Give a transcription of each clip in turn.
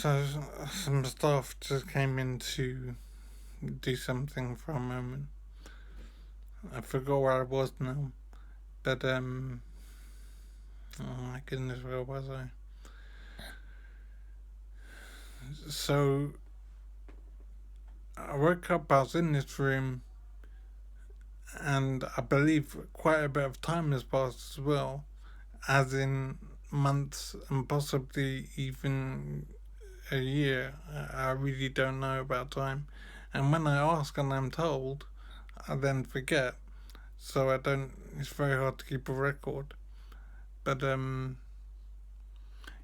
So some staff just came in to do something for a moment. I forgot where I was now, but oh my goodness, where was I? So I woke up. I was in this room, and I believe quite a bit of time has passed as well, as in months and possibly even a year. I really don't know about time, and when I ask and I'm told, I then forget. So I don't. It's very hard to keep a record. But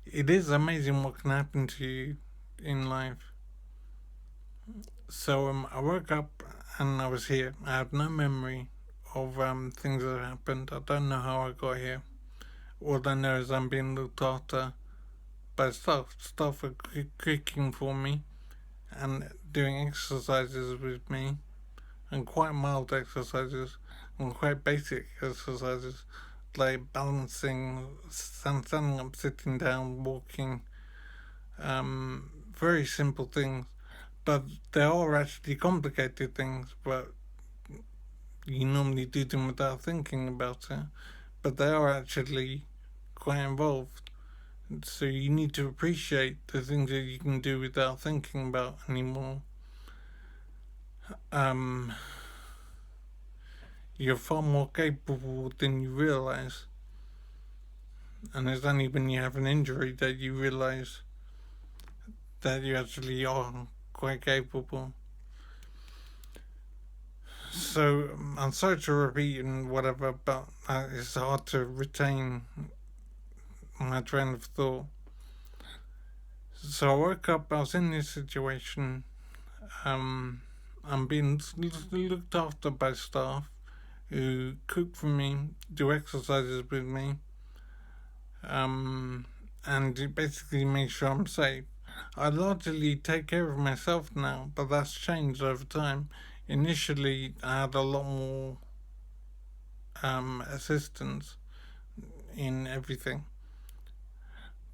it is amazing what can happen to you in life. So I woke up and I was here. I have no memory of things that happened. I don't know how I got here. All I know is I'm being looked after by staff. Staff are cooking for me and doing exercises with me, and quite mild exercises and quite basic exercises like balancing, standing up, sitting down, walking. Very simple things, but they are actually complicated things. But you normally do them without thinking about it. But they are actually quite involved. So you need to appreciate the things that you can do without thinking about anymore. Um, you're far more capable than you realize. And it's only when you have an injury that you realize that you actually are quite capable. So I'm sorry to repeat and whatever, but it's hard to retain my train of thought. So I woke up, I was in this situation. I'm being looked after by staff who cook for me, do exercises with me, and basically make sure I'm safe. I largely take care of myself now, but that's changed over time. Initially, I had a lot more assistance in everything,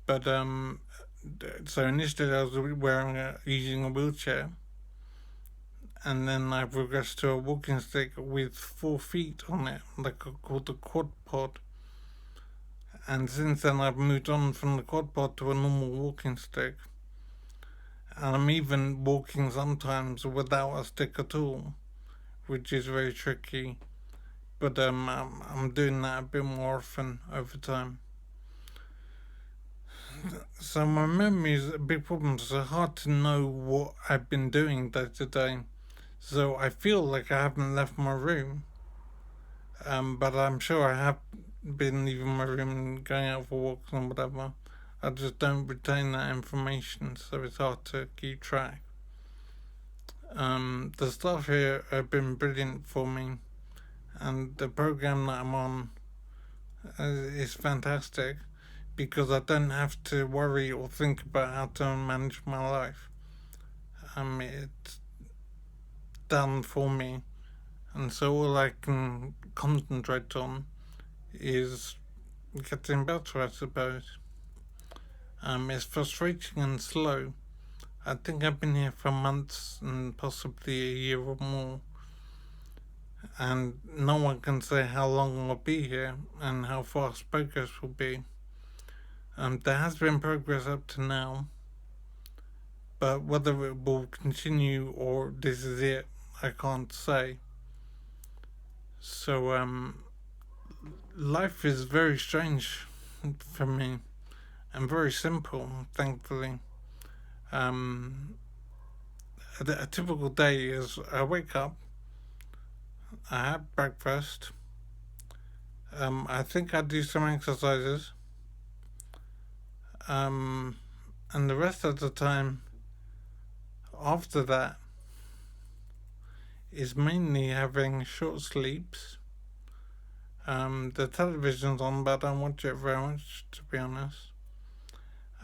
but so initially I was using a wheelchair, and then I progressed to a walking stick with 4 feet on it, called the quad pod. And since then, I've moved on from the quad pod to a normal walking stick. And I'm even walking sometimes without a stick at all, which is very tricky. But I'm doing that a bit more often over time. So my memory is a big problem. So it's hard to know what I've been doing day to day. So I feel like I haven't left my room. But I'm sure I have been leaving my room and going out for walks and whatever. I just don't retain that information, so it's hard to keep track. The staff here have been brilliant for me, and the program that I'm on is fantastic because I don't have to worry or think about how to manage my life. It's done for me, and so all I can concentrate on is getting better, I suppose. It's frustrating and slow. I think I've been here for months and possibly a year or more, and no one can say how long I'll be here and how fast progress will be. There has been progress up to now, but whether it will continue or this is it, I can't say. So, life is very strange for me and very simple, thankfully. A typical day is I wake up, I have breakfast, I think I do some exercises, and the rest of the time after that is mainly having short sleeps. The television's on, but I don't watch it very much, to be honest.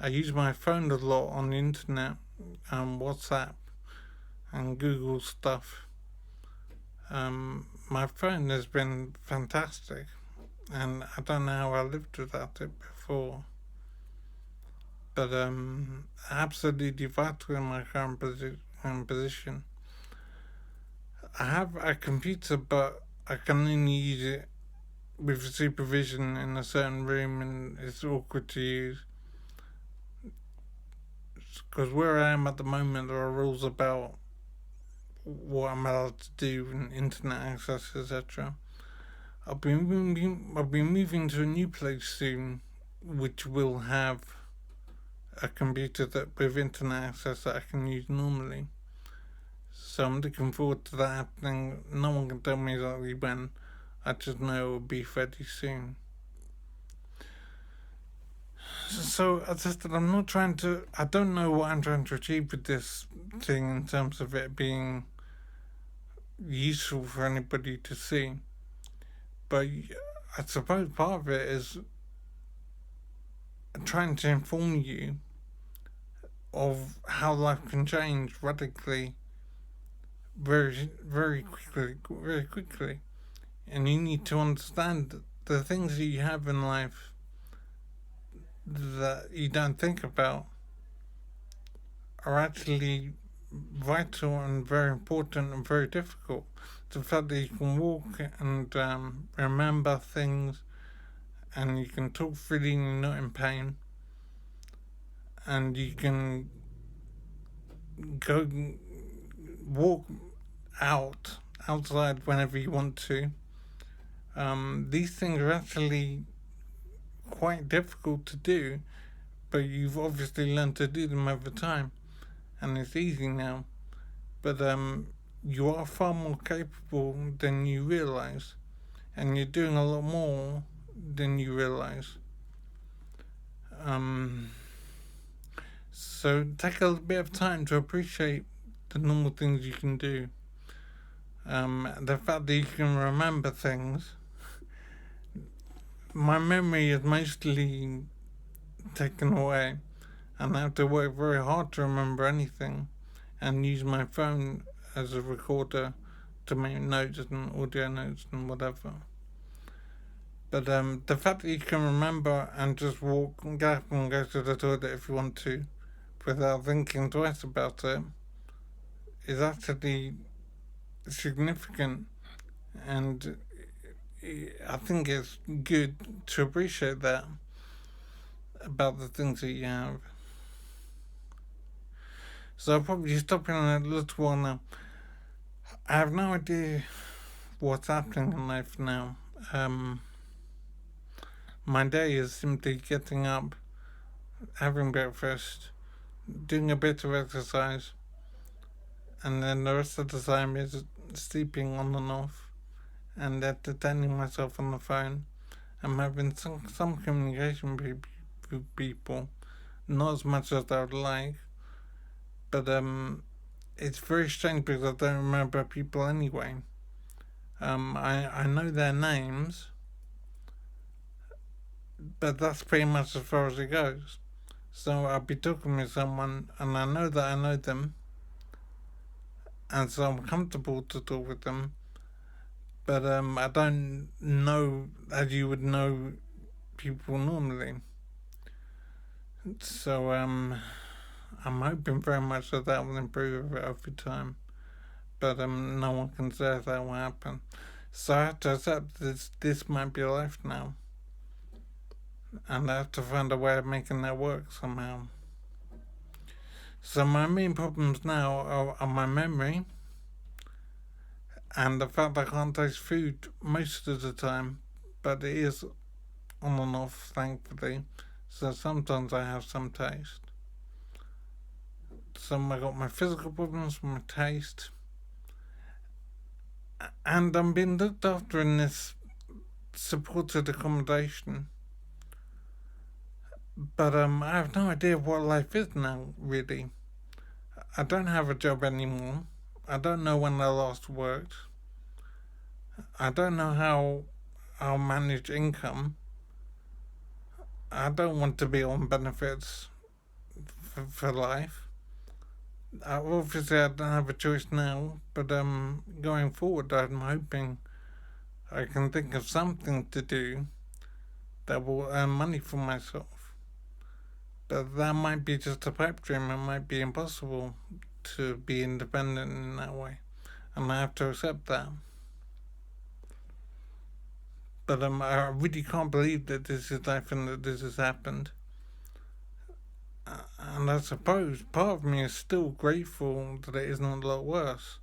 I use my phone a lot on the internet, WhatsApp, and Google stuff. My phone has been fantastic, and I don't know how I lived without it before. but absolutely vital in my current position. I have a computer, but I can only use it with supervision in a certain room, and it's awkward to use. Because where I am at the moment, there are rules about what I'm allowed to do and internet access, etc. I'll be moving to a new place soon, which will have a computer that with internet access that I can use normally. So I'm looking forward to that happening. No one can tell me exactly when. I just know it will be fairly soon. So as I said, I don't know what I'm trying to achieve with this thing in terms of it being useful for anybody to see. But I suppose part of it is trying to inform you of how life can change radically very quickly. And you need to understand the things that you have in life that you don't think about are actually vital and very important and very difficult. The fact that you can walk and remember things, and you can talk freely and you're not in pain, and you can go walk outside whenever you want to. These things are actually quite difficult to do, but you've obviously learned to do them over time, and it's easy now. But you are far more capable than you realise, and you're doing a lot more than you realise. So take a bit of time to appreciate the normal things you can do. The fact that you can remember things. My memory is mostly taken away, and I have to work very hard to remember anything, and use my phone as a recorder to make notes and audio notes and whatever. But the fact that you can remember and just walk, get up and go to the toilet if you want to, without thinking twice about it, is actually significant, and I think it's good to appreciate that about the things that you have. So I'll probably stop in a little while now. I have no idea what's happening in life now. My day is simply getting up, having breakfast, doing a bit of exercise, and then the rest of the time is sleeping on and off, and entertaining myself on the phone. I'm having some communication with people, not as much as I would like, but it's very strange because I don't remember people anyway. I know their names, but that's pretty much as far as it goes. So I'll be talking with someone, and I know that I know them, and so I'm comfortable to talk with them, but I don't know as you would know people normally. So I'm hoping very much that will improve over time, but no one can say if that will happen. So I have to accept this might be life now, and I have to find a way of making that work somehow. So my main problems now are my memory, and the fact that I can't taste food most of the time, but it is on and off, thankfully. So sometimes I have some taste. So I got my physical problems, my taste, and I'm being looked after in this supported accommodation. But I have no idea what life is now, really. I don't have a job anymore. I don't know when I last worked. I don't know how I'll manage income. I don't want to be on benefits for life. Obviously, I don't have a choice now, but going forward, I'm hoping I can think of something to do that will earn money for myself. But that might be just a pipe dream. It might be impossible to be independent in that way. And I have to accept that. But I really can't believe that this is life and that this has happened. And I suppose part of me is still grateful that it isn't a lot worse.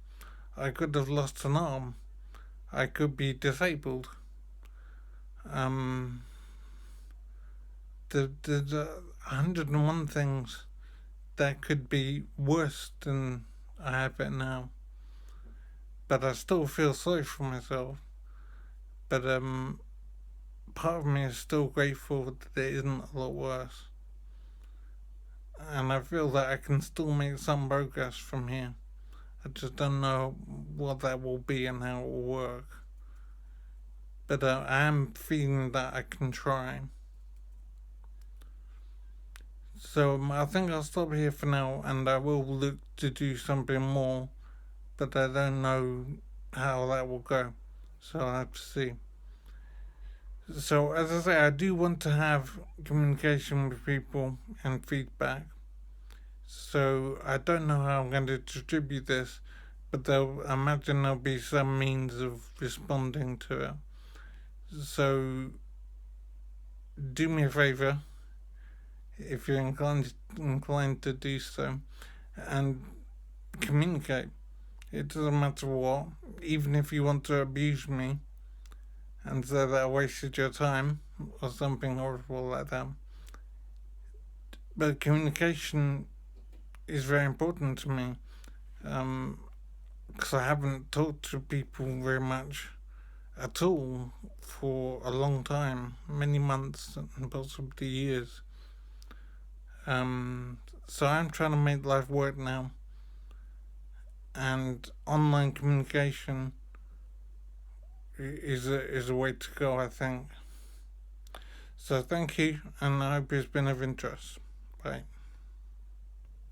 I could have lost an arm. I could be disabled. There's 101 things that could be worse than I have it now. But I still feel sorry for myself. But part of me is still grateful that it isn't a lot worse. And I feel that I can still make some progress from here. I just don't know what that will be and how it will work. But I am feeling that I can try. So I think I'll stop here for now, and I will look to do something more, but I don't know how that will go. So I'll have to see. So as I say, I do want to have communication with people and feedback. So I don't know how I'm going to distribute this, but I imagine there'll be some means of responding to it. So do me a favour, if you're inclined to do so, and communicate. It doesn't matter what, even if you want to abuse me and say that I wasted your time or something horrible like that. But communication is very important to me, because I haven't talked to people very much at all for a long time, many months and possibly years. So I'm trying to make life work now, and online communication is a way to go, I think. So thank you, and I hope it's been of interest. Bye.